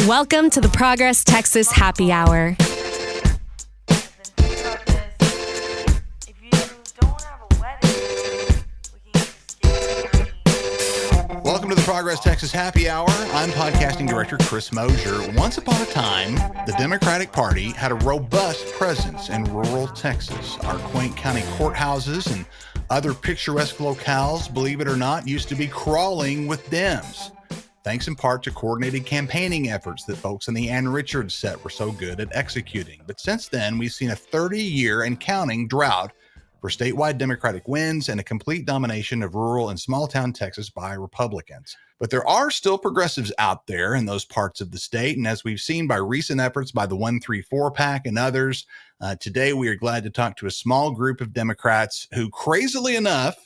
Welcome to the Progress Texas Happy Hour. Welcome to the Progress Texas Happy Hour. I'm podcasting director Chris Mosier. Once upon a time, the Democratic Party had a robust presence in rural Texas. Our quaint county courthouses and other picturesque locales, believe it or not, used to be crawling with Dems, thanks in part to coordinated campaigning efforts that folks in the Ann Richards set were so good at executing. But since then, we've seen a 30-year and counting drought for statewide Democratic wins and a complete domination of rural and small-town Texas by Republicans. But there are still progressives out there in those parts of the state, and as we've seen by recent efforts by the 1-3-4 PAC and others, today we are glad to talk to a small group of Democrats who, crazily enough,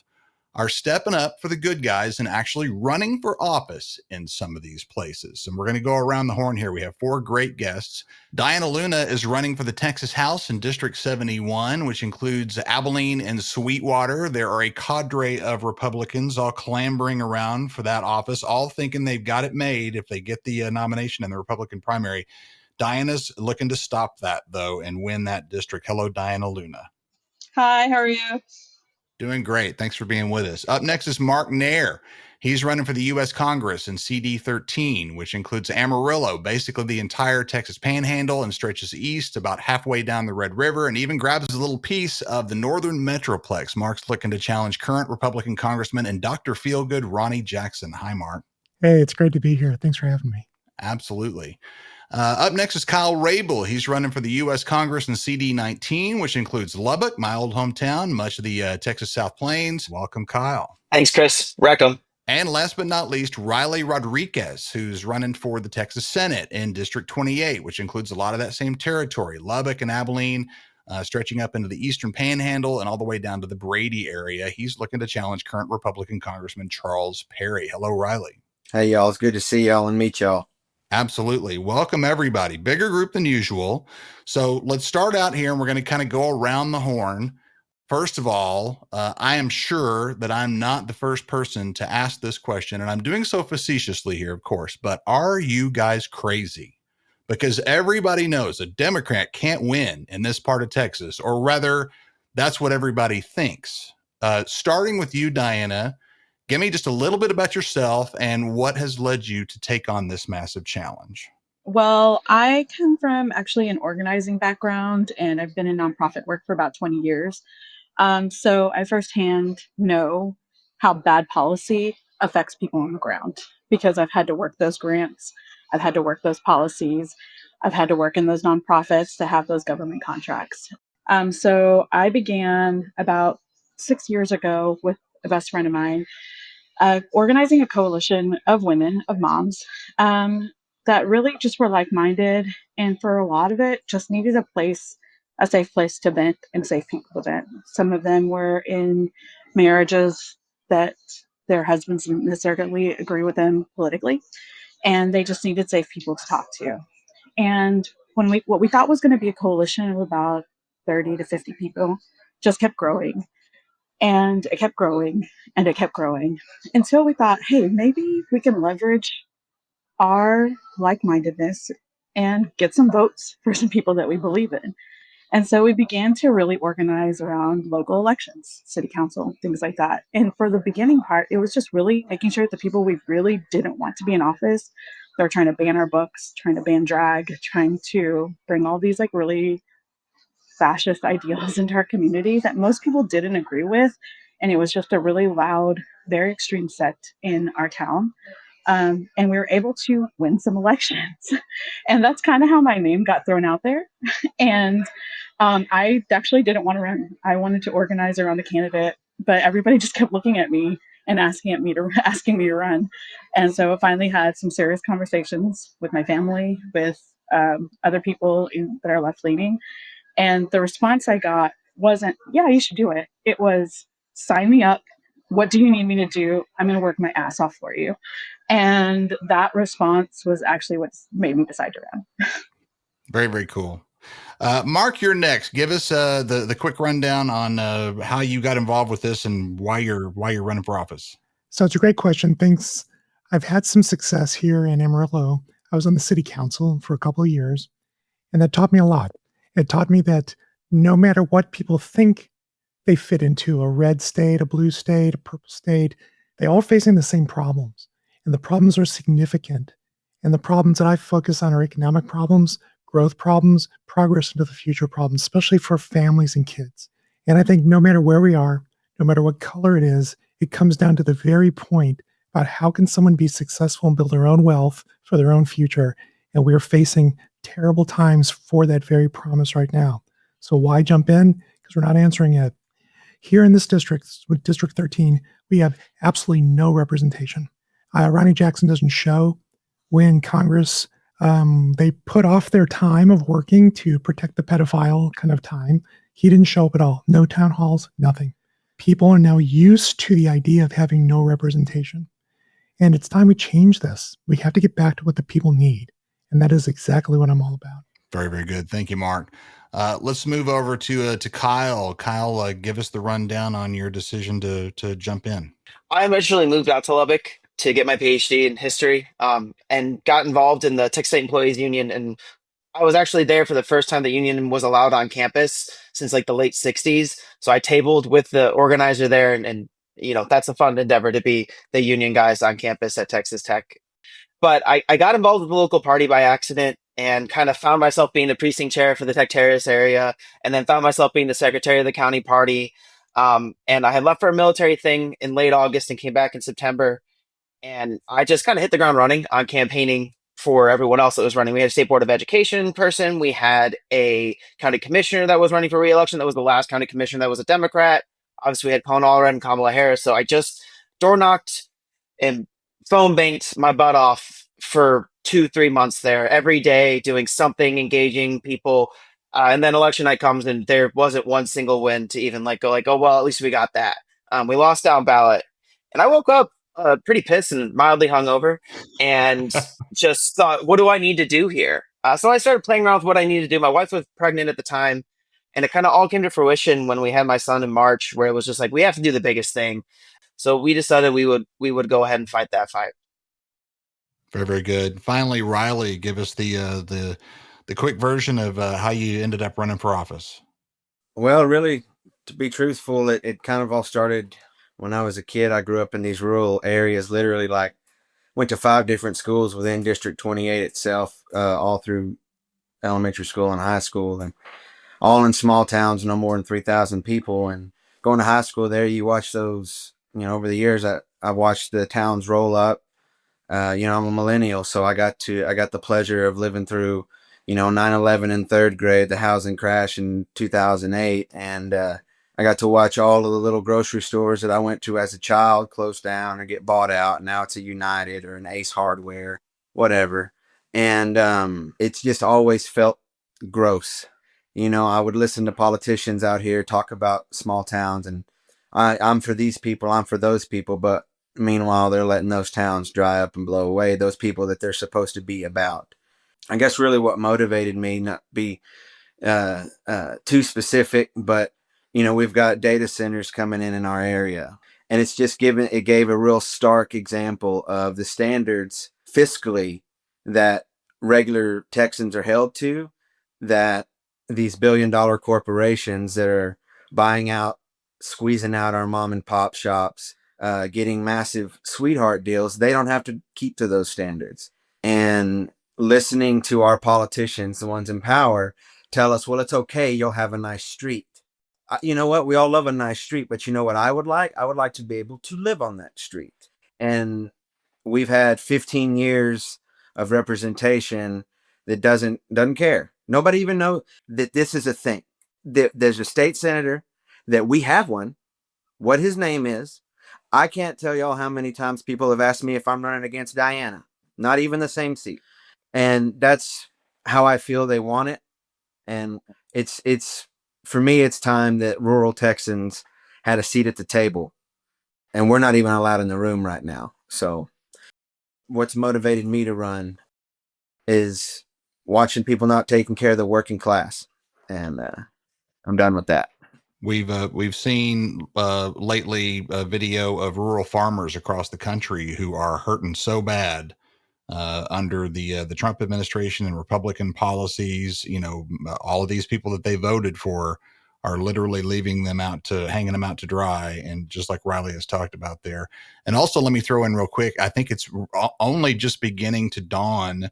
are stepping up for the good guys and actually running for office in some of these places. And we're going to go around the horn here. We have four great guests. Diana Luna is running for the Texas House in District 71, which includes Abilene and Sweetwater. There are a cadre of Republicans all clambering around for that office, all thinking they've got it made if they get the nomination in the Republican primary. Diana's looking to stop that, though, and win that district. Hello, Diana Luna. Hi, how are you? Doing great. Thanks for being with us. Up next is Mark Nair. He's running for the U.S. Congress in CD 13, which includes Amarillo, basically the entire Texas Panhandle, and stretches east about halfway down the Red River, and even grabs a little piece of the northern Metroplex. Mark's looking to challenge current Republican Congressman and Dr. Feelgood Ronnie Jackson. Hi, Mark. Hey, it's great to be here. Thanks for having me. Absolutely. Up next is Kyle Rabel. He's running for the U.S. Congress in CD 19, which includes Lubbock, my old hometown, much of the Texas South Plains. Welcome, Kyle. Thanks, Chris. Welcome. And last but not least, Riley Rodriguez, who's running for the Texas Senate in District 28, which includes a lot of that same territory, Lubbock and Abilene, stretching up into the Eastern Panhandle and all the way down to the Brady area. He's looking to challenge current Republican Congressman Charles Perry. Hello, Riley. Hey, y'all. It's good to see y'all and meet y'all. Absolutely. Welcome, everybody. Bigger group than usual. So let's start out here, and we're going to kind of go around the horn. First of all, I am sure that I'm not the first person to ask this question, and I'm doing so facetiously here, of course, but are you guys crazy? Because everybody knows a Democrat can't win in this part of Texas, or rather, that's what everybody thinks. Starting with you, Diana, give me just a little bit about yourself and what has led you to take on this massive challenge. Well, I come from actually an organizing background, and I've been in nonprofit work for about 20 years. So I firsthand know how bad policy affects people on the ground because I've had to work those grants. I've had to work those policies. I've had to work in those nonprofits to have those government contracts. So I began about 6 years ago with a best friend of mine, organizing a coalition of women, of moms, that really just were like-minded, and for a lot of it, just needed a safe place to vent and safe people to vent. Some of them were in marriages that their husbands didn't necessarily agree with them politically, and they just needed safe people to talk to. And what we thought was going to be a coalition of about 30 to 50 people just kept growing. And it kept growing and it kept growing until we thought, hey, maybe we can leverage our like-mindedness and get some votes for some people that we believe in. And so we began to really organize around local elections, city council, things like that. And for the beginning part, it was just really making sure that the people we really didn't want to be in office, they're trying to ban our books, trying to ban drag, trying to bring all these like really fascist ideals into our community that most people didn't agree with. And it was just a really loud, very extreme set in our town. And we were able to win some elections. And that's kind of how my name got thrown out there. And I actually didn't want to run. I wanted to organize around a candidate, but everybody just kept looking at me and asking me to run. And so I finally had some serious conversations with my family, with other people that are left-leaning. And the response I got wasn't, yeah, you should do it. It was, sign me up. What do you need me to do? I'm going to work my ass off for you. And that response was actually what made me decide to run. Very, very cool. Mark, you're next. Give us the quick rundown on how you got involved with this and why you're running for office. So it's a great question. Thanks. I've had some success here in Amarillo. I was on the city council for a couple of years, and that taught me a lot. It taught me that no matter what people think they fit into a red state, a blue state, a purple state, they all facing the same problems. And the problems are significant. And the problems that I focus on are economic problems, growth problems, progress into the future problems, especially for families and kids. And I think no matter where we are, no matter what color it is, it comes down to the very point about how can someone be successful and build their own wealth for their own future. And we are facing terrible times for that very promise right now. So why jump in? Because we're not answering it. Here in this district, with District 13, we have absolutely no representation. Ronnie Jackson doesn't show when Congress, they put off their time of working to protect the pedophile kind of time. He didn't show up at all. No town halls, nothing. People are now used to the idea of having no representation. And it's time we change this. We have to get back to what the people need. And that is exactly what I'm all about. Very, very good. Thank you, Mark. Let's move over to Kyle. Kyle, give us the rundown on your decision to jump in. I originally moved out to Lubbock to get my PhD in history, and got involved in the Texas State Employees Union. And I was actually there for the first time the union was allowed on campus since like the late 60s. So I tabled with the organizer there, and that's a fun endeavor to be the union guys on campus at Texas Tech. But I got involved with the local party by accident and kind of found myself being the precinct chair for the Tech Terrace area, and then found myself being the secretary of the county party. And I had left for a military thing in late August and came back in September. And I just kind of hit the ground running on campaigning for everyone else that was running. We had a state board of education person. We had a county commissioner that was running for reelection. That was the last county commissioner that was a Democrat. Obviously, we had Colin Allred and Kamala Harris. So I just door knocked and phone banked my butt off for 2-3 months there, every day doing something, engaging people. And then election night comes and there wasn't one single win to even go oh, well, at least we got that. We lost down ballot. And I woke up pretty pissed and mildly hungover and just thought, what do I need to do here? So I started playing around with what I needed to do. My wife was pregnant at the time. And it kind of all came to fruition when we had my son in March, where it was just like, we have to do the biggest thing. So we decided we would go ahead and fight that fight. Very, very good. Finally, Riley, give us the quick version of how you ended up running for office. Well, really, to be truthful, it kind of all started when I was a kid. I grew up in these rural areas, literally went to 5 different schools within District 28 itself, all through elementary school and high school, and all in small towns, no more than 3,000 people. And going to high school there, you watch those, over the years, I watched the towns roll up. I'm a millennial, so I got the pleasure of living through, 9/11 in 3rd grade, the housing crash in 2008. And I got to watch all of the little grocery stores that I went to as a child close down or get bought out. Now it's a United or an Ace Hardware, whatever. And it's just always felt gross. I would listen to politicians out here talk about small towns, and I'm for these people, I'm for those people, but meanwhile, they're letting those towns dry up and blow away, those people that they're supposed to be about. I guess really what motivated me, not be too specific, but we've got data centers coming in our area, and it gave a real stark example of the standards fiscally that regular Texans are held to, that these billion-dollar corporations that are buying out, squeezing out our mom and pop shops, getting massive sweetheart deals, they don't have to keep to those standards. And listening to our politicians, the ones in power, tell us, well, it's okay, you'll have a nice street. You know what? We all love a nice street, but you know what I would like? I would like to be able to live on that street. And we've had 15 years of representation that doesn't care. Nobody even know that this is a thing. There's a state senator that we have one, what his name is. I can't tell y'all how many times people have asked me if I'm running against Diana, not even the same seat. And that's how I feel they want it. And it's for me, it's time that rural Texans had a seat at the table, and we're not even allowed in the room right now. So what's motivated me to run is watching people not taking care of the working class. And I'm done with that. We've seen lately a video of rural farmers across the country who are hurting so bad under the Trump administration and Republican policies. All of these people that they voted for are literally leaving them hanging them out to dry. And just like Riley has talked about there. And also, let me throw in real quick, I think it's only just beginning to dawn,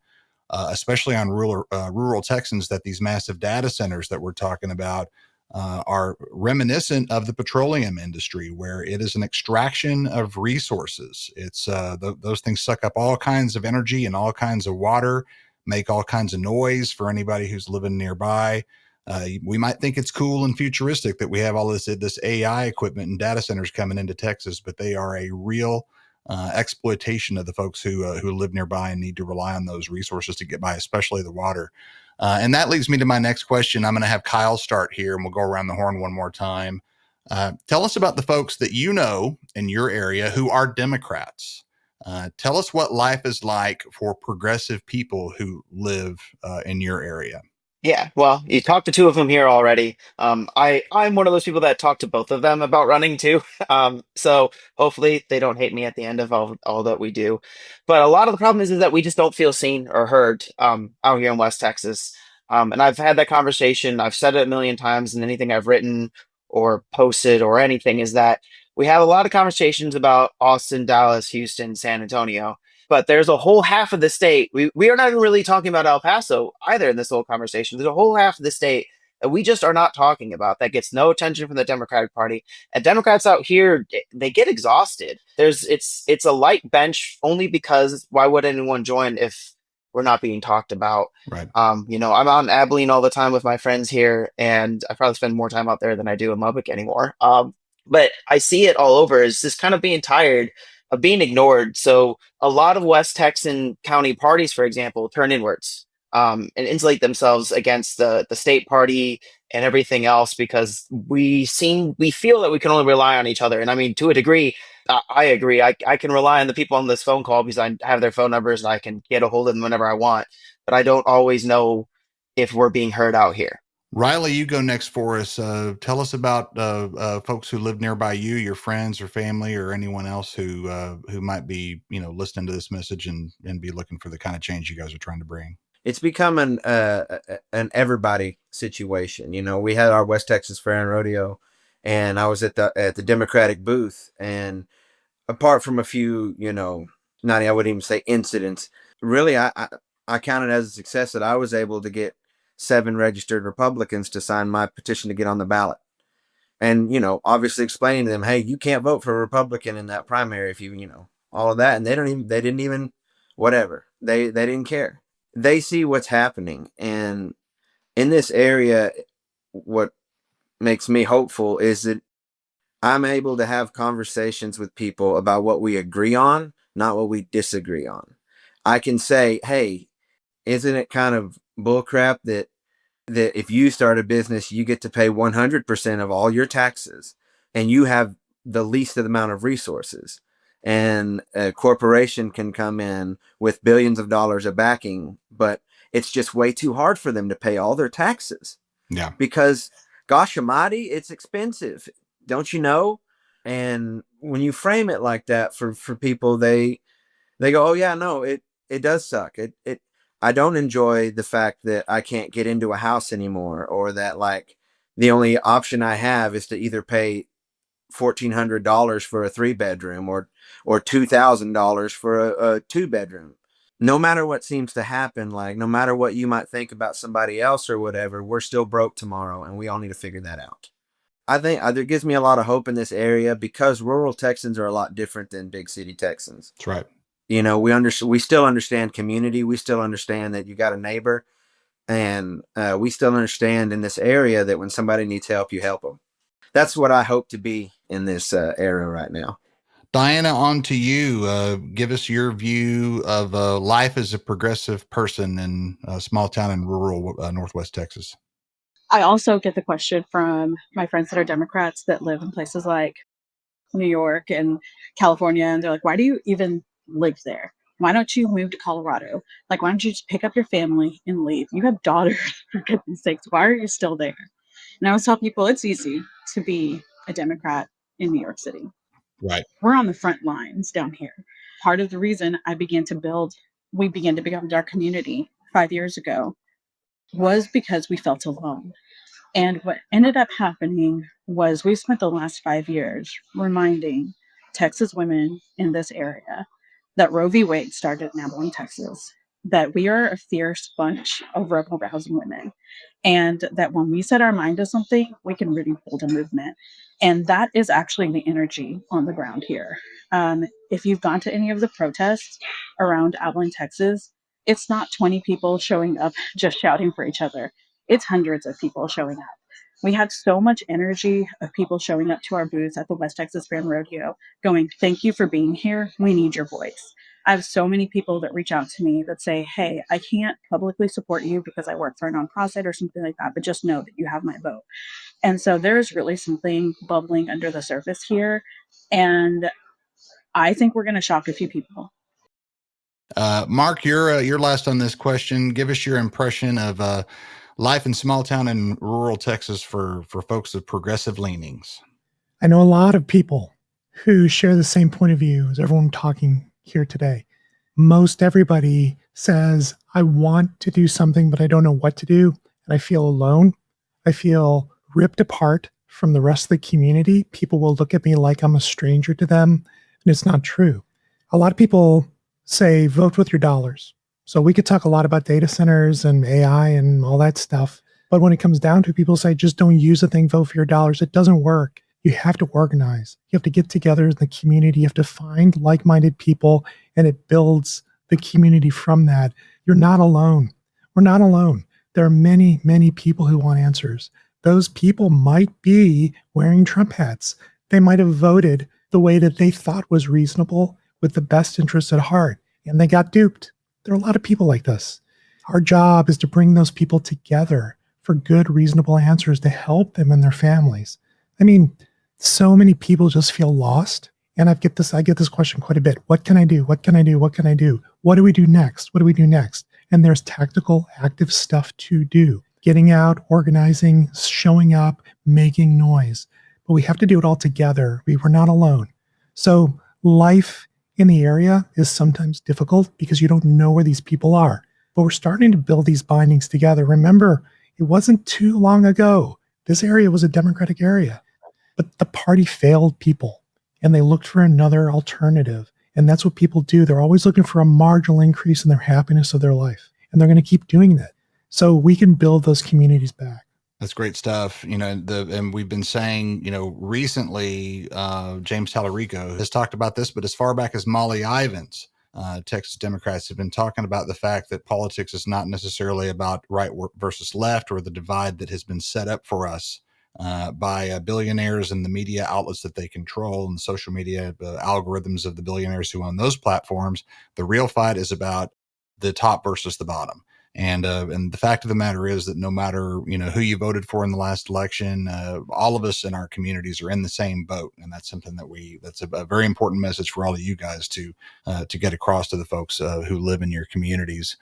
especially on rural Texans, that these massive data centers that we're talking about are reminiscent of the petroleum industry, where it is an extraction of resources. It's those things suck up all kinds of energy and all kinds of water, make all kinds of noise for anybody who's living nearby. We might think it's cool and futuristic that we have all this AI equipment and data centers coming into Texas, but they are a real exploitation of the folks who live nearby and need to rely on those resources to get by, especially the water. And that leads me to my next question. I'm going to have Kyle start here, and we'll go around the horn one more time. Tell us about the folks that you know in your area who are Democrats. Tell us what life is like for progressive people who live in your area. Yeah, well, you talked to two of them here already. I'm one of those people that talk to both of them about running too. So hopefully they don't hate me at the end of all that we do. But a lot of the problem is that we just don't feel seen or heard out here in West Texas. And I've had that conversation. I've said it a million times, and anything I've written or posted or anything is that we have a lot of conversations about Austin, Dallas, Houston, San Antonio, but there's a whole half of the state. We are not even really talking about El Paso either in this whole conversation. There's a whole half of the state that we just are not talking about that gets no attention from the Democratic Party. And Democrats out here, they get exhausted. It's a light bench only because why would anyone join if we're not being talked about? Right. I'm out in Abilene all the time with my friends here, and I probably spend more time out there than I do in Lubbock anymore. But I see it all over. Is just kind of being tired of being ignored. So a lot of West Texan county parties, for example, turn inwards and insulate themselves against the state party and everything else because we feel that we can only rely on each other. And I mean, to a degree, I agree. I can rely on the people on this phone call because I have their phone numbers and I can get a hold of them whenever I want. But I don't always know if we're being heard out here. Riley, you go next for us. Tell us about folks who live nearby you, your friends or family, or anyone else who might be, listening to this message and be looking for the kind of change you guys are trying to bring. It's become an everybody situation. We had our West Texas Fair and Rodeo, and I was at the Democratic booth, and apart from a few, I wouldn't even say incidents. Really, I count it as a success that I was able to get 7 registered Republicans to sign my petition to get on the ballot. And, obviously explaining to them, hey, you can't vote for a Republican in that primary if all of that. And they didn't even, whatever. They didn't care. They see what's happening. And in this area, what makes me hopeful is that I'm able to have conversations with people about what we agree on, not what we disagree on. I can say, hey, isn't it kind of bullcrap that if you start a business, you get to pay 100% of all your taxes and you have the least amount of resources, and a corporation can come in with billions of dollars of backing, but it's just way too hard for them to pay all their taxes. Yeah. Because gosh almighty, it's expensive. Don't you know? And when you frame it like that for people, they go, oh yeah, no, it does suck. I don't enjoy the fact that I can't get into a house anymore, or that like the only option I have is to either pay $1,400 for a 3-bedroom or $2,000 for a 2-bedroom. No matter what seems to happen, like no matter what you might think about somebody else or whatever, we're still broke tomorrow, and we all need to figure that out. I think it gives me a lot of hope in this area because rural Texans are a lot different than big city Texans. That's right. We still understand community. We still understand that you got a neighbor, and we still understand in this area that when somebody needs help, you help them. That's what I hope to be in this area right now. Diana, on to you. Give us your view of life as a progressive person in a small town in rural Northwest Texas. I also get the question from my friends that are Democrats that live in places like New York and California, and they're like, why do you even live there? Why don't you move to Colorado? Like, why don't you just pick up your family and leave? You have daughters, for goodness sakes. Why are you still there? And I always tell people it's easy. to be a Democrat in New York City. Right. We're on the front lines down here. Part of the reason we began to build our community 5 years ago was because we felt alone. And what ended up happening was we spent the last 5 years reminding Texas women in this area that Roe v. Wade started in Abilene, Texas, that we are a fierce bunch of rebel rousing women, and that when we set our mind to something, we can really build a movement. And that is actually the energy on the ground here. If you've gone to any of the protests around Abilene, Texas, it's not 20 people showing up just shouting for each other. It's hundreds of people showing up. We had so much energy of people showing up to our booth at the West Texas Grand Rodeo going, "Thank you for being here. We need your voice." I have so many people that reach out to me that say, "Hey, I can't publicly support you because I work for a nonprofit or something like that, but just know that you have my vote." And so there's really something bubbling under the surface here. And I think we're going to shock a few people. Mark, you're last on this question. Give us your impression of life in small town and rural Texas for folks with progressive leanings. I know a lot of people who share the same point of view as everyone talking here today. Most everybody says, I want to do something, but I don't know what to do. And I feel alone. I feel ripped apart from the rest of the community. People will look at me like I'm a stranger to them. And it's not true. A lot of people say, vote with your dollars. So we could talk a lot about data centers and AI and all that stuff. But when it comes down to it, people say, just don't use the thing, vote for your dollars. It doesn't work. You have to organize. You have to get together in the community. You have to find like-minded people, and it builds the community from that. You're not alone. We're not alone. There are many, many people who want answers. Those people might be wearing Trump hats. They might have voted the way that they thought was reasonable with the best interests at heart, and they got duped. There are a lot of people like this. Our job is to bring those people together for good, reasonable answers to help them and their families. I mean, so many people just feel lost. And I get this question quite a bit. What can I do? What can I do? What can I do? What do we do next? What do we do next? And there's tactical, active stuff to do. Getting out, organizing, showing up, making noise. But we have to do it all together. We're not alone. So life in the area is sometimes difficult because you don't know where these people are. But we're starting to build these bindings together. Remember, it wasn't too long ago. This area was a Democratic area. But the party failed people, and they looked for another alternative. And that's what people do. They're always looking for a marginal increase in their happiness of their life. And they're going to keep doing that. So we can build those communities back. That's great stuff. And we've been saying, recently, James Tallarico has talked about this, but as far back as Molly Ivins, Texas Democrats have been talking about the fact that politics is not necessarily about right versus left, or the divide that has been set up for us by billionaires and the media outlets that they control, and the social media algorithms of the billionaires who own those platforms. The real fight is about the top versus the bottom. And the fact of the matter is that no matter who you voted for in the last election, all of us in our communities are in the same boat, and that's something that's a very important message for all of you guys to get across to the folks who live in your communities.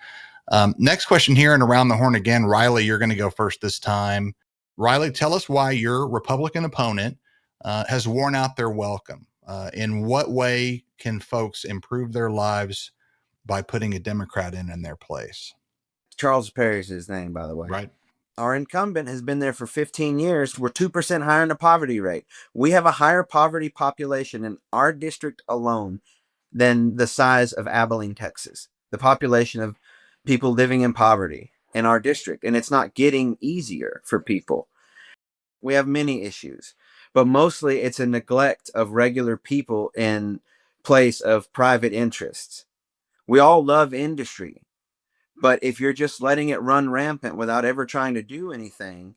Next question here, and around the horn again, Riley, you're going to go first this time. Riley, tell us why your Republican opponent has worn out their welcome. In what way can folks improve their lives by putting a Democrat in their place? Charles Perry is his name, by the way. Right. Our incumbent has been there for 15 years. We're 2% higher in the poverty rate. We have a higher poverty population in our district alone than the size of Abilene, Texas. The population of people living in poverty in our district. And it's not getting easier for people. We have many issues, but mostly it's a neglect of regular people in place of private interests. We all love industry. But if you're just letting it run rampant without ever trying to do anything,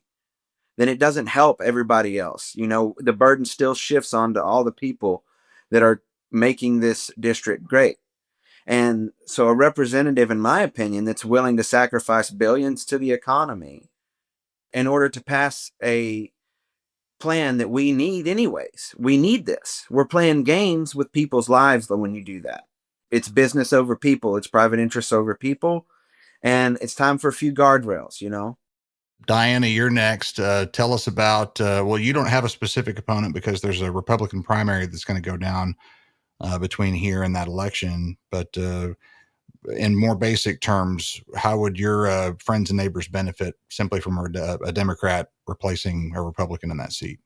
then it doesn't help everybody else. The burden still shifts onto all the people that are making this district great. And so a representative, in my opinion, that's willing to sacrifice billions to the economy in order to pass a plan that we need anyways. We need this. We're playing games with people's lives when you do that. It's business over people. It's private interests over people. And it's time for a few guardrails, Diana, you're next. Tell us about, well, you don't have a specific opponent because there's a Republican primary that's going to go down between here and that election. But in more basic terms, how would your friends and neighbors benefit simply from a Democrat replacing a Republican in that seat?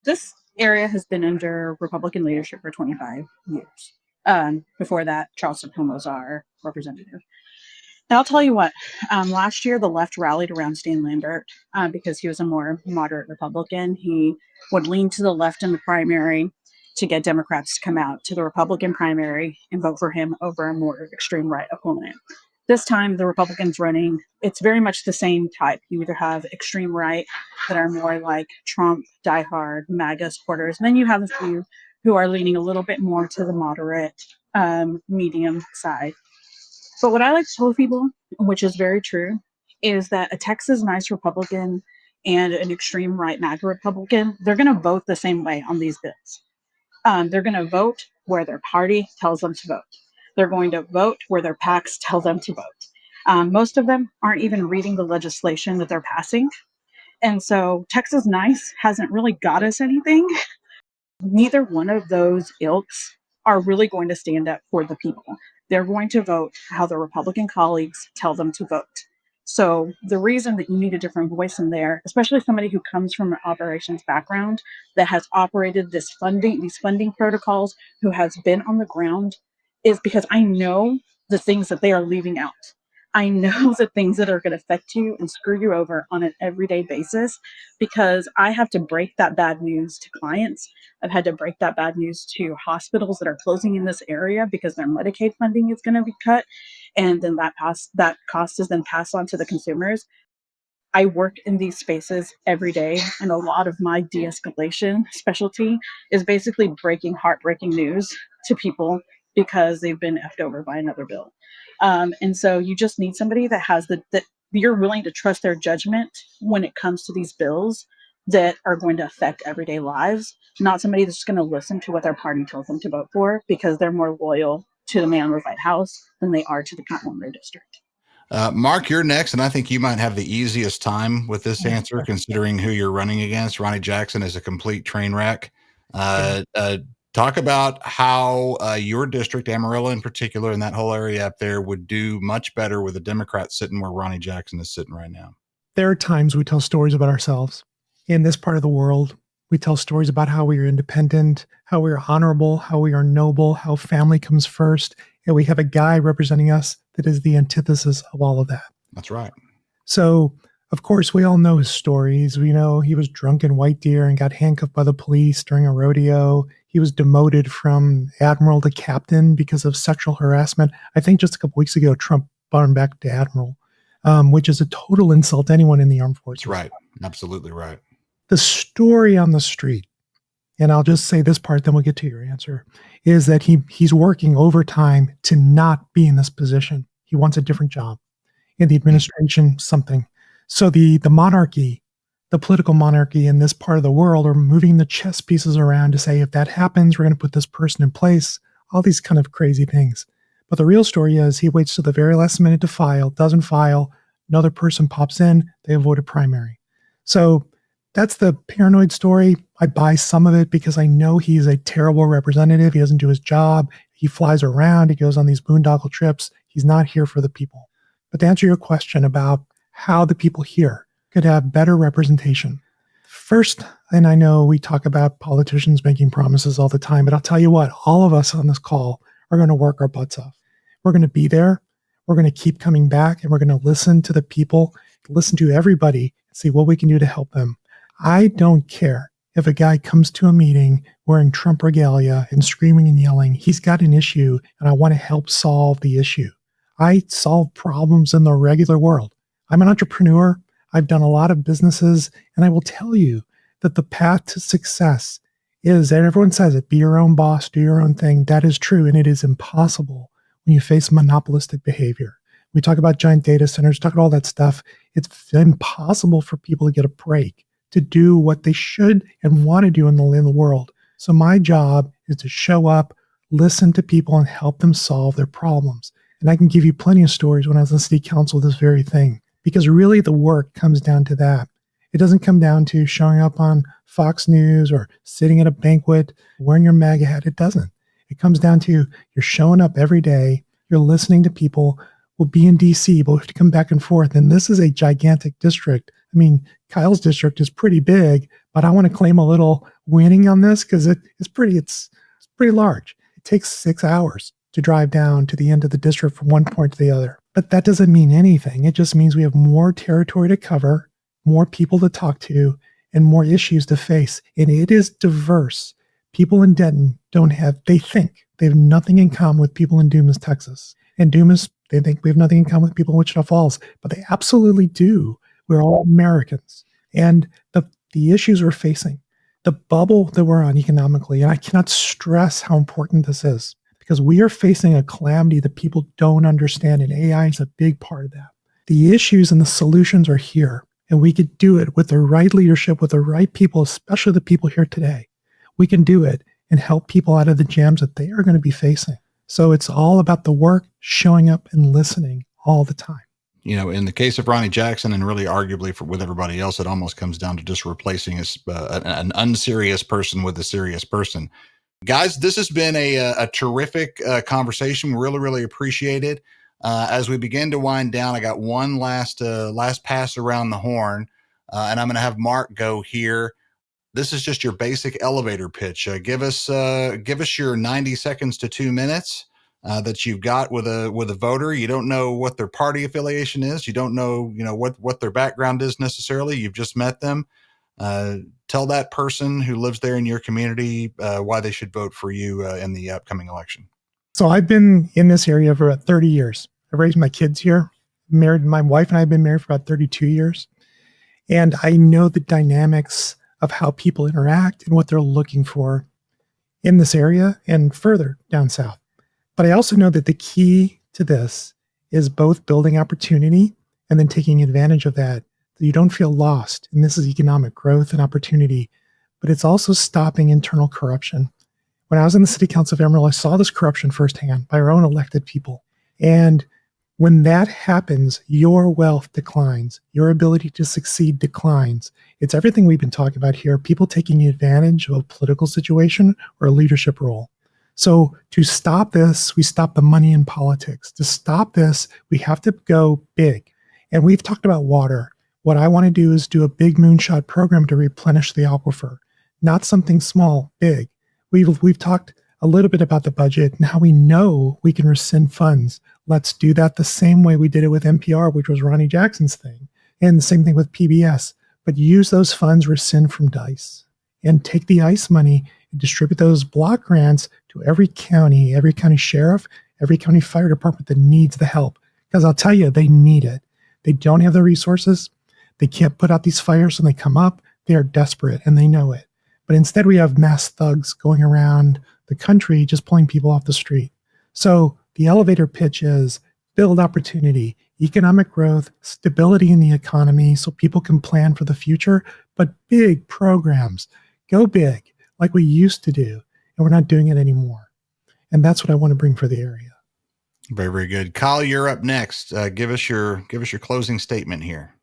This area has been under Republican leadership for 25 years. Before that, Charles Tacoma was our representative. Now, I'll tell you what, last year the left rallied around Stan Lambert because he was a more moderate Republican. He would lean to the left in the primary to get Democrats to come out to the Republican primary and vote for him over a more extreme right opponent. This time, the Republicans running, it's very much the same type. You either have extreme right that are more like Trump, diehard, MAGA supporters, and then you have a few who are leaning a little bit more to the moderate, medium side. But what I like to tell people, which is very true, is that a Texas nice Republican and an extreme right MAGA Republican, they're going to vote the same way on these bills. They're going to vote where their party tells them to vote. They're going to vote where their PACs tell them to vote. Most of them aren't even reading the legislation that they're passing. And so Texas Nice hasn't really got us anything. Neither one of those ilks are really going to stand up for the people. They're going to vote how their Republican colleagues tell them to vote. So the reason that you need a different voice in there, especially somebody who comes from an operations background that has operated these funding protocols, who has been on the ground, is because I know the things that they are leaving out. I know the things that are going to affect you and screw you over on an everyday basis because I have to break that bad news to clients. I've had to break that bad news to hospitals that are closing in this area because their Medicaid funding is going to be cut, and then that cost is then passed on to the consumers. I work in these spaces every day, and a lot of my de-escalation specialty is basically breaking heartbreaking news to people because they've been effed over by another bill. And so you just need somebody that has that you're willing to trust their judgment when it comes to these bills that are going to affect everyday lives, not somebody that's just going to listen to what their party tells them to vote for because they're more loyal to the man in the White House than they are to the county in their district. Mark, you're next, and I think you might have the easiest time with this answer, considering who you're running against. Ronnie Jackson is a complete train wreck. Talk about how your district, Amarillo in particular, and that whole area up there would do much better with a Democrat sitting where Ronnie Jackson is sitting right now. There are times we tell stories about ourselves. In this part of the world, we tell stories about how we are independent, how we are honorable, how we are noble, how family comes first, and we have a guy representing us that is the antithesis of all of that. That's right. So, of course, we all know his stories. We know he was drunk in White Deer and got handcuffed by the police during a rodeo. He was demoted from admiral to captain because of sexual harassment. I think just a couple weeks ago, Trump brought him back to admiral, which is a total insult to anyone in the armed forces. That's right. Absolutely right. The story on the street, and I'll just say this part, then we'll get to your answer, is that he's working overtime to not be in this position. He wants a different job in the administration, something. So the monarchy, the political monarchy in this part of the world are moving the chess pieces around to say, if that happens, we're going to put this person in place, all these kind of crazy things. But the real story is he waits to the very last minute to file, doesn't file, another person pops in, they avoid a primary. So that's the paranoid story. I buy some of it because I know he's a terrible representative. He doesn't do his job. He flies around. He goes on these boondoggle trips. He's not here for the people. But to answer your question about how the people here could have better representation, first, and I know we talk about politicians making promises all the time, but I'll tell you what, all of us on this call are going to work our butts off. We're going to be there. We're going to keep coming back, and we're going to listen to the people, listen to everybody, and see what we can do to help them. I don't care if a guy comes to a meeting wearing Trump regalia and screaming and yelling. He's got an issue, and I want to help solve the issue. I solve problems in the regular world. I'm an entrepreneur. I've done a lot of businesses, and I will tell you that the path to success is, and everyone says it, be your own boss, do your own thing. That is true, and it is impossible when you face monopolistic behavior. We talk about giant data centers, talk about all that stuff. It's impossible for people to get a break, to do what they should and want to do in the world. So my job is to show up, listen to people, and help them solve their problems. And I can give you plenty of stories when I was on city council, this very thing. because really the work comes down to that. It doesn't come down to showing up on Fox News or sitting at a banquet wearing your MAGA hat. It doesn't. It comes down to you're showing up every day, you're listening to people. We'll be in DC, but we have to come back and forth. And this is a gigantic district. I mean, Kyle's district is pretty big, but I want to claim a little winning on this because it's pretty large. It takes 6 hours to drive down to the end of the district from one point to the other. But that doesn't mean anything. It just means we have more territory to cover, more people to talk to, and more issues to face. And it is diverse. People in Denton they think they have nothing in common with people in Dumas, Texas. And Dumas, they think we have nothing in common with people in Wichita Falls, but they absolutely do. We're all Americans. And the issues we're facing, the bubble that we're on economically, and I cannot stress how important this is because we are facing a calamity that people don't understand, and AI is a big part of that. The issues and the solutions are here, and we could do it with the right leadership, with the right people, especially the people here today. We can do it and help people out of the jams that they are going to be facing. So it's all about the work, showing up and listening all the time. You know, in the case of Ronnie Jackson, and really arguably with everybody else, it almost comes down to just replacing an unserious person with a serious person. Guys, this has been a terrific conversation. We really, really appreciate it. As we begin to wind down, I got one last pass around the horn, and I'm going to have Mark go here. This is just your basic elevator pitch. Give us your 90 seconds to 2 minutes that you've got with a voter. You don't know what their party affiliation is. You don't know what their background is necessarily. You've just met them. Tell that person who lives there in your community why they should vote for you in the upcoming election. So I've been in this area for about 30 years. I've raised my kids here. Married, my wife and I have been married for about 32 years. And I know the dynamics of how people interact and what they're looking for in this area and further down south. But I also know that the key to this is both building opportunity and then taking advantage of that, so you don't feel lost. And this is economic growth and opportunity, but it's also stopping internal corruption. When I was in the city council of Amarillo, I saw this corruption firsthand by our own elected people. And when that happens, your wealth declines. Your ability to succeed declines. It's everything we've been talking about here, people taking advantage of a political situation or a leadership role. So to stop this, we stop the money in politics. To stop this, we have to go big. And we've talked about water. What I want to do is do a big moonshot program to replenish the aquifer, not something small, big. We've talked a little bit about the budget and how we know we can rescind funds. Let's do that the same way we did it with NPR, which was Ronnie Jackson's thing, and the same thing with PBS. But use those funds, rescind from DICE, and take the ICE money and distribute those block grants to every county sheriff, every county fire department that needs the help. Because I'll tell you, they need it. They don't have the resources. They can't put out these fires when they come up. They are desperate, and they know it. But instead, we have mass thugs going around the country just pulling people off the street. So the elevator pitch is build opportunity, economic growth, stability in the economy so people can plan for the future, but big programs. Go big like we used to do, and we're not doing it anymore. And that's what I want to bring for the area. Very, very good. Kyle, you're up next. Give us your closing statement here.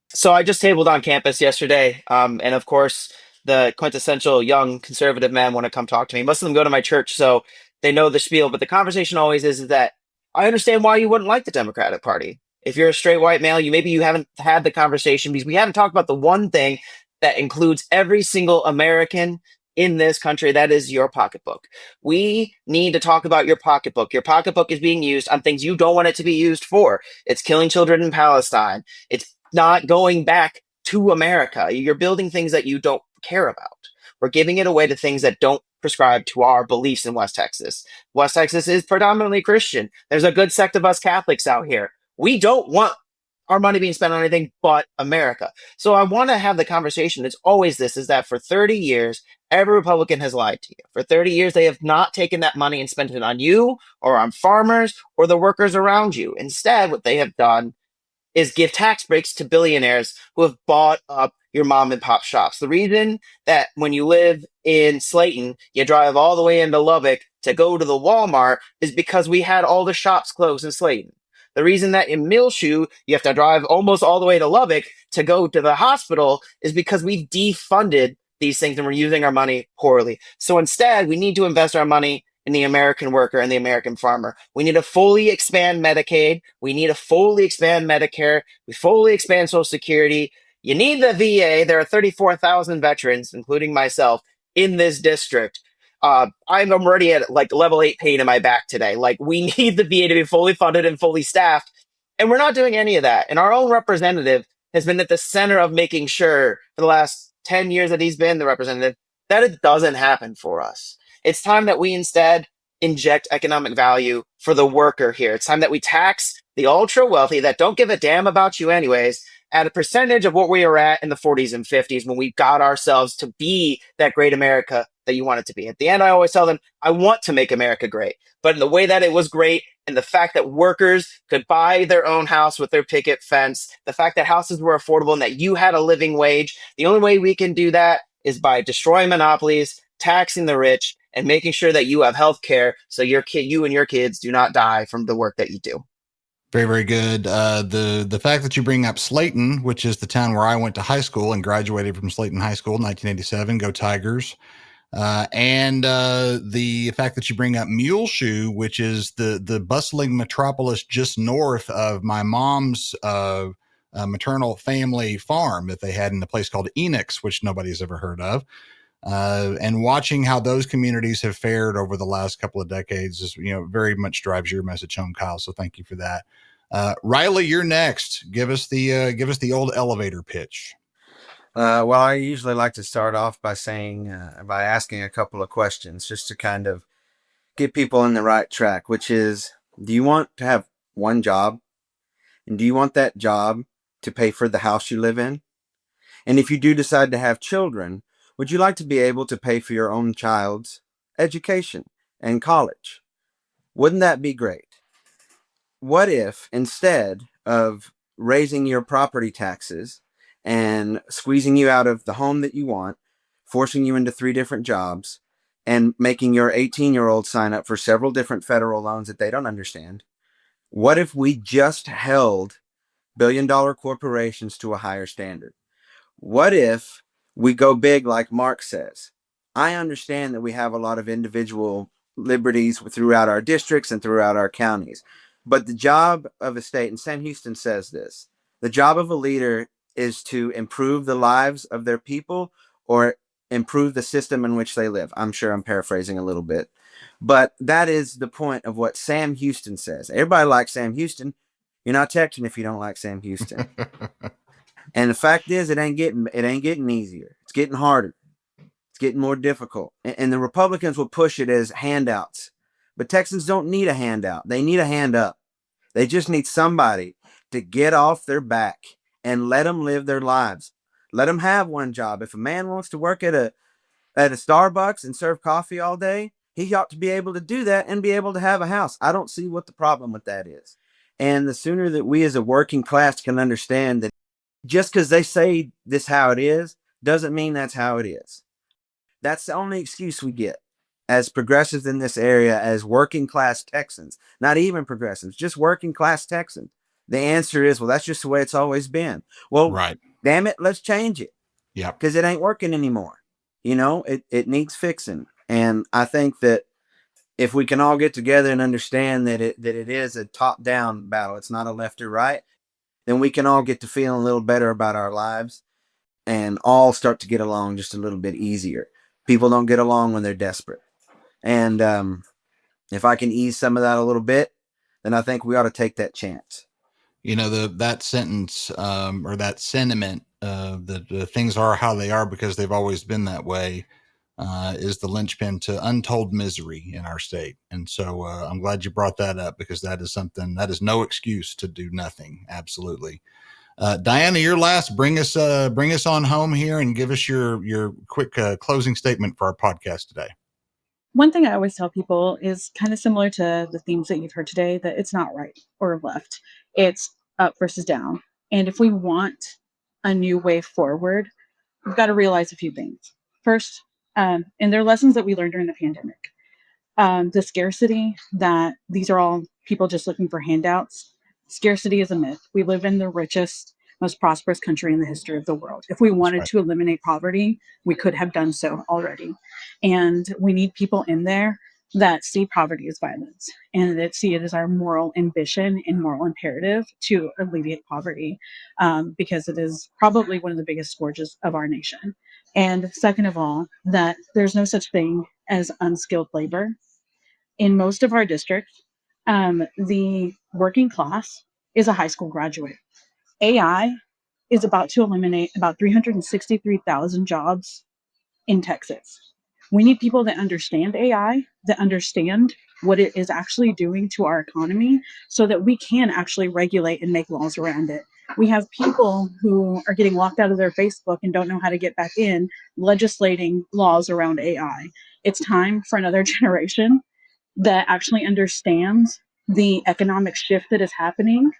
So I just tabled on campus yesterday, and of course, the quintessential young conservative men want to come talk to me. Most of them go to my church, so they know the spiel. But the conversation always is that I understand why you wouldn't like the Democratic Party. If you're a straight white male, you haven't had the conversation because we haven't talked about the one thing that includes every single American in this country. That is your pocketbook. We need to talk about your pocketbook. Your pocketbook is being used on things you don't want it to be used for. It's killing children in Palestine. It's not going back to America. You're building things that you don't care about. We're giving it away to things that don't prescribe to our beliefs in West Texas. West Texas is predominantly Christian. There's a good sect of us Catholics out here. We don't want our money being spent on anything but America. So I want to have the conversation. It's always this, is that for 30 years, every Republican has lied to you. For 30 years, they have not taken that money and spent it on you or on farmers or the workers around you. Instead, what they have done is give tax breaks to billionaires who have bought up your mom and pop shops. The reason that when you live in Slayton, you drive all the way into Lubbock to go to the Walmart is because we had all the shops closed in Slayton. The reason that in Millshoe, you have to drive almost all the way to Lubbock to go to the hospital is because we've defunded these things and we're using our money poorly. So instead, we need to invest our money in the American worker and the American farmer. We need to fully expand Medicaid. We need to fully expand Medicare. We fully expand Social Security. You need the VA. There are 34,000 veterans, including myself, in this district. I'm already at like level 8 pain in my back today. Like, we need the VA to be fully funded and fully staffed. And we're not doing any of that. And our own representative has been at the center of making sure for the last 10 years that he's been the representative that it doesn't happen for us. It's time that we instead inject economic value for the worker here. It's time that we tax the ultra wealthy that don't give a damn about you anyways at a percentage of what we were at in the 40s and 50s when we got ourselves to be that great America that you want it to be. At the end, I always tell them, I want to make America great, but in the way that it was great and the fact that workers could buy their own house with their picket fence, the fact that houses were affordable and that you had a living wage, the only way we can do that is by destroying monopolies, taxing the rich, and making sure that you have health care so you and your kids do not die from the work that you do. Very, very good. The fact that you bring up Slayton, which is the town where I went to high school and graduated from Slayton High School in 1987, go Tigers. And the fact that you bring up Muleshoe, which is the bustling metropolis just north of my mom's maternal family farm that they had in a place called Enix, which nobody's ever heard of. And watching how those communities have fared over the last couple of decades is, very much drives your message home, Kyle. So thank you for that. Riley, you're next. Give us the old elevator pitch. Well, I usually like to start off by asking a couple of questions just to kind of get people on the right track, which is, do you want to have one job? And do you want that job to pay for the house you live in? And if you do decide to have children, would you like to be able to pay for your own child's education and college? Wouldn't that be great? What if instead of raising your property taxes and squeezing you out of the home that you want, forcing you into 3 different jobs, and making your 18-year-old sign up for several different federal loans that they don't understand, what if we just held billion-dollar corporations to a higher standard? What if we go big like Mark says? I understand that we have a lot of individual liberties throughout our districts and throughout our counties. But the job of a state, and Sam Houston says this, the job of a leader is to improve the lives of their people or improve the system in which they live. I'm sure I'm paraphrasing a little bit. But that is the point of what Sam Houston says. Everybody likes Sam Houston. You're not Texan if you don't like Sam Houston. And the fact is, it ain't getting easier. It's getting harder. It's getting more difficult. And the Republicans will push it as handouts. But Texans don't need a handout. They need a hand up. They just need somebody to get off their back and let them live their lives. Let them have one job. If a man wants to work at a Starbucks and serve coffee all day, he ought to be able to do that and be able to have a house. I don't see what the problem with that is. And the sooner that we as a working class can understand that just because they say this how it is, doesn't mean that's how it is. That's the only excuse we get as progressives in this area, as working class Texans, not even progressives, just working class Texans. The answer is, well, that's just the way it's always been. Well, right. Damn it, let's change it. Yeah. Because it ain't working anymore. It needs fixing. And I think that if we can all get together and understand that it is a top-down battle, it's not a left or right, then we can all get to feeling a little better about our lives and all start to get along just a little bit easier. People don't get along when they're desperate. And if I can ease some of that a little bit, then I think we ought to take that chance. That sentence or that sentiment that things are how they are because they've always been that way is the linchpin to untold misery in our state. And so I'm glad you brought that up because that is something that is no excuse to do nothing. Absolutely. Diana, you're last. Bring us on home here and give us your quick closing statement for our podcast today. One thing I always tell people is kind of similar to the themes that you've heard today, that it's not right or left. It's up versus down. And if we want a new way forward, we've got to realize a few things. First, and they're lessons that we learned during the pandemic. The scarcity, that these are all people just looking for handouts. Scarcity is a myth. We live in the richest, most prosperous country in the history of the world. If we wanted right. to eliminate poverty, we could have done so already. And we need people in there that see poverty as violence and that see it as our moral ambition and moral imperative to alleviate poverty, because it is probably one of the biggest scourges of our nation. And second of all, that there's no such thing as unskilled labor. In most of our districts, the working class is a high school graduate. AI is about to eliminate about 363,000 jobs in Texas. We need people that understand AI, that understand what it is actually doing to our economy so that we can actually regulate and make laws around it. We have people who are getting locked out of their Facebook and don't know how to get back in, legislating laws around AI. It's time for another generation that actually understands the economic shift that is happening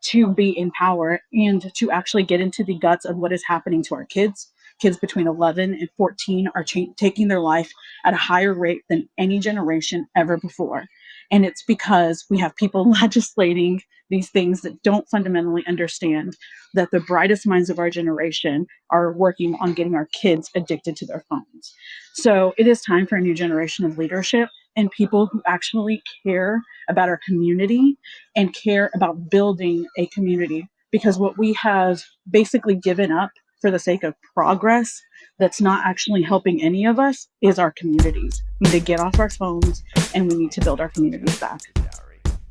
to be in power and to actually get into the guts of what is happening to our kids. Kids between 11 and 14 are taking their life at a higher rate than any generation ever before. And it's because we have people legislating these things that don't fundamentally understand that the brightest minds of our generation are working on getting our kids addicted to their phones. So it is time for a new generation of leadership and people who actually care about our community and care about building a community, because what we have basically given up for the sake of progress that's not actually helping any of us is our communities. We need to get off our phones and we need to build our communities back.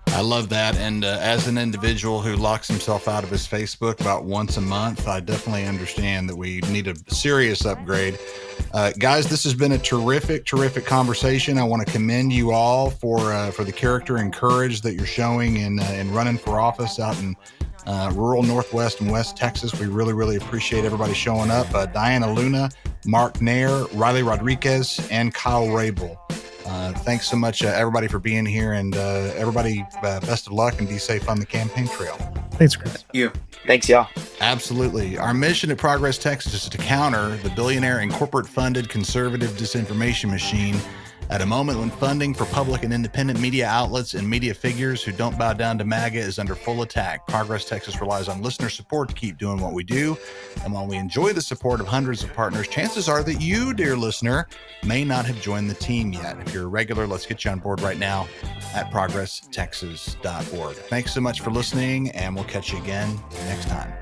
I love that. And as an individual who locks himself out of his Facebook about once a month, I definitely understand that we need a serious upgrade. Guys, this has been a terrific conversation. I want to commend you all for the character and courage that you're showing in running for office out in rural Northwest and West Texas. We really appreciate everybody showing up. Diana Luna, Mark Nair, Riley Rodriguez, and Kyle Rabel. Thanks so much, everybody, for being here, and everybody, best of luck and be safe on the campaign trail. Thanks, Chris. Thank you. Thanks, y'all. Absolutely. Our mission at Progress Texas is to counter the billionaire and corporate-funded conservative disinformation machine at a moment when funding for public and independent media outlets and media figures who don't bow down to MAGA is under full attack. Progress Texas relies on listener support to keep doing what we do. And while we enjoy the support of hundreds of partners, chances are that you, dear listener, may not have joined the team yet. If you're a regular, let's get you on board right now at progresstexas.org. Thanks so much for listening, and we'll catch you again next time.